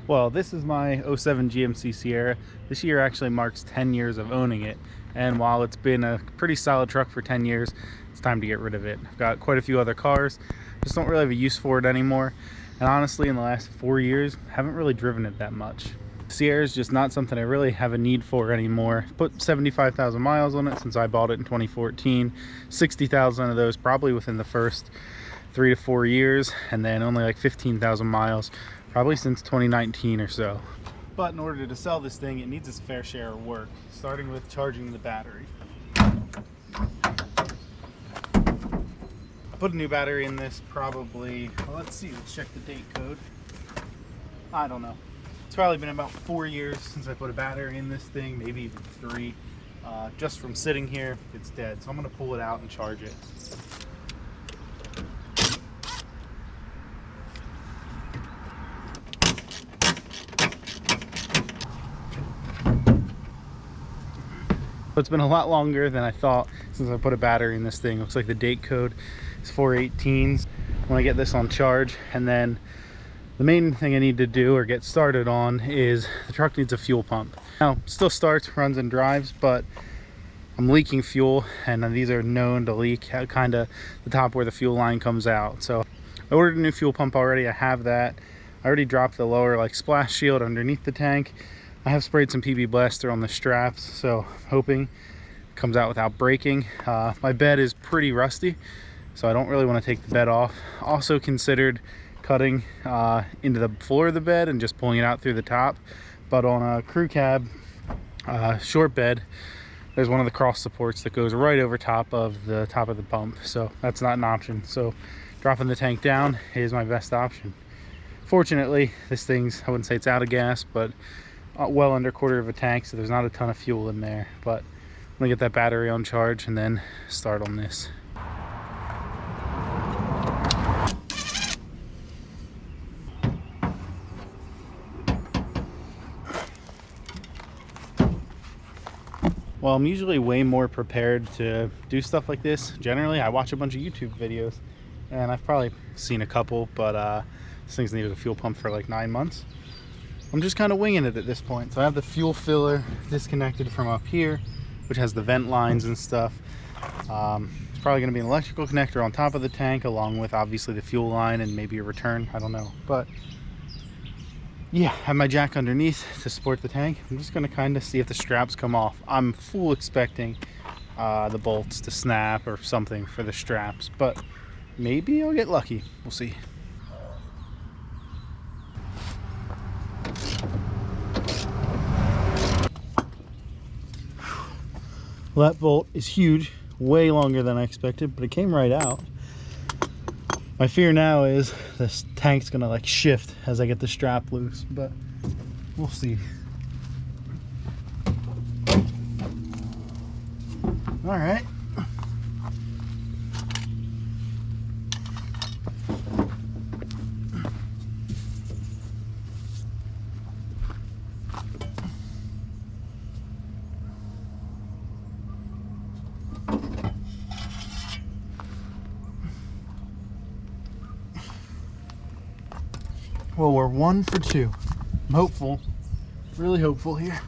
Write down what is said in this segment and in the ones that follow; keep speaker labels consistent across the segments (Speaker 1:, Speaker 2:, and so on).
Speaker 1: Well, this is my '07 GMC Sierra. This year actually marks 10 years of owning it, and while it's been a pretty solid truck for 10 years, it's time to get rid of it. I've got quite a few other cars, just don't really have a use for it anymore, and honestly in the last 4 years haven't really driven it that much. Sierra is just not something I really have a need for anymore. Put 75,000 miles on it since I bought it in 2014, 60,000 of those probably within the first 3 to 4 years, and then only like 15,000 miles probably since 2019 or so. But in order to sell this thing, it needs its fair share of work, starting with charging the battery. I put a new battery in this probably, well, let's check the date code. I don't know. It's probably been about 4 years since I put a battery in this thing, maybe even 3. Just from sitting here, it's dead. So I'm gonna pull it out and charge it. It's been a lot longer than I thought since I put a battery in this thing. Looks like the date code is 418. I'm gonna get this on charge, and then the main thing I need to do or get started on is the truck needs a fuel pump. Now, it still starts, runs, and drives, but I'm leaking fuel, and these are known to leak kind of the top where the fuel line comes out. So I ordered a new fuel pump already. I have that. I already dropped the lower like splash shield underneath the tank. I have sprayed some PB Blaster on the straps, so I'm hoping it comes out without breaking. My bed is pretty rusty, so I don't really want to take the bed off. Also considered cutting into the floor of the bed and just pulling it out through the top, but on a crew cab short bed, there's one of the cross supports that goes right over top of the pump, so that's not an option. So dropping the tank down is my best option. Fortunately, this thing's, I wouldn't say it's out of gas, but well under a quarter of a tank, so there's not a ton of fuel in there. But I'm gonna get that battery on charge and then start on this. Well, I'm usually way more prepared to do stuff like this. Generally, I watch a bunch of YouTube videos, and I've probably seen a couple, but this thing's needed a fuel pump for like 9 months. I'm just kind of winging it at this point. So I have the fuel filler disconnected from up here, which has the vent lines and stuff. It's probably going to be an electrical connector on top of the tank, along with obviously the fuel line and maybe a return, I don't know. But yeah, I have my jack underneath to support the tank. I'm just going to kind of see if the straps come off. I'm full expecting the bolts to snap or something for the straps, but maybe I'll get lucky. We'll see. Well, that bolt is huge, way longer than I expected, but it came right out. My fear now is this tank's gonna like shift as I get the strap loose, but we'll see. All right. Well, we're 1 for 2. I'm hopeful, really hopeful here.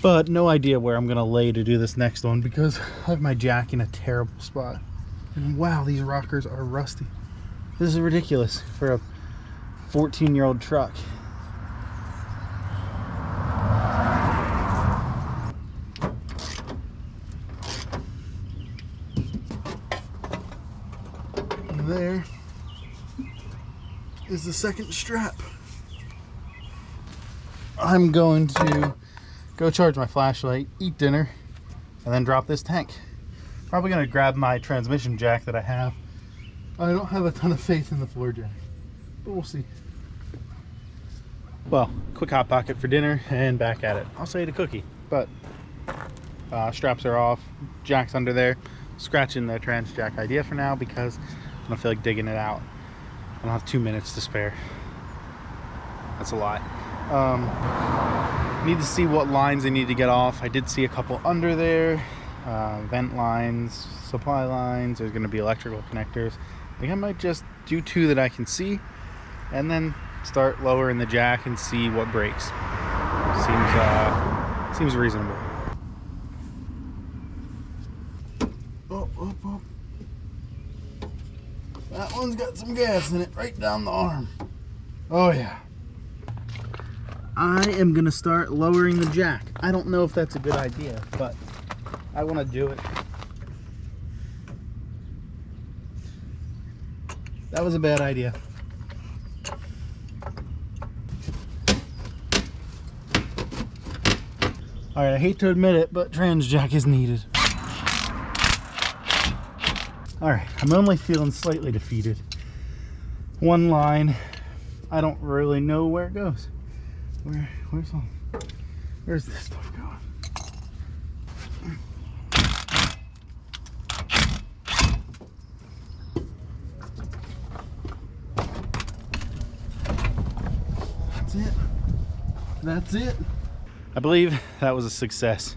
Speaker 1: But no idea where I'm gonna lay to do this next one because I have my jack in a terrible spot. And wow, these rockers are rusty. This is ridiculous for a 14-year-old truck. And there is the second strap. I'm going to go charge my flashlight, eat dinner, and then drop this tank. Probably gonna grab my transmission jack that I have. I don't have a ton of faith in the floor jack, but we'll see. Well, quick hot pocket for dinner and back at it. I'll say the cookie, but straps are off, jack's under there. Scratching the trans jack idea for now because I don't feel like digging it out. I don't have 2 minutes to spare. That's a lot. Need to see what lines I need to get off. I did see a couple under there. Vent lines, supply lines. There's going to be electrical connectors. I think I might just do 2 that I can see. and then start lowering the jack and see what breaks. Seems reasonable. Oh, oh, oh. That one's got some gas in it, right down the arm. Oh yeah. I am gonna start lowering the jack. I don't know if that's a good idea, but I want to do it. That was a bad idea. All right, I hate to admit it, but trans jack is needed. All right, I'm only feeling slightly defeated. One line, I don't really know where it goes. Where's this stuff going? That's it. I believe that was a success.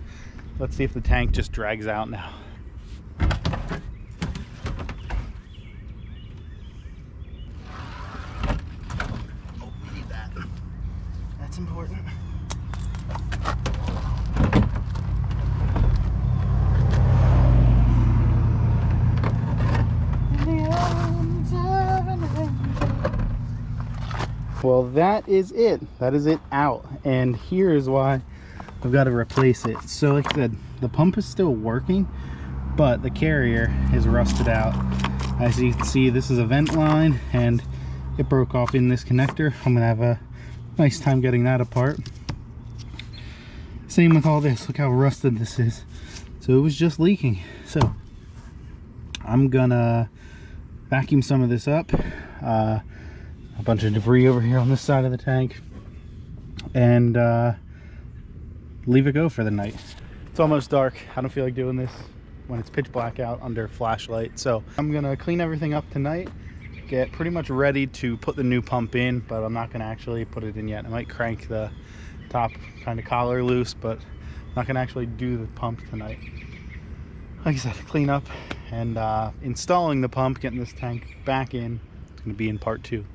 Speaker 1: Let's see if the tank just drags out now. Oh, we need that. That's important. Well, that is it. That is it out. And here is why I've got to replace it. So like I said, the pump is still working, but the carrier is rusted out. As you can see, this is a vent line and it broke off in this connector. I'm gonna have a nice time getting that apart. Same with all this. Look how rusted this is. So it was just leaking. So I'm gonna vacuum some of this up. A bunch of debris over here on this side of the tank, and leave it go for the night. It's almost dark. I don't feel like doing this when it's pitch black out under flashlight, so I'm gonna clean everything up tonight, get pretty much ready to put the new pump in, but I'm not gonna actually put it in yet. I might crank the top kind of collar loose, but I'm not gonna actually do the pump tonight. Like I said, clean up and installing the pump, getting this tank back in. It's gonna be in part 2.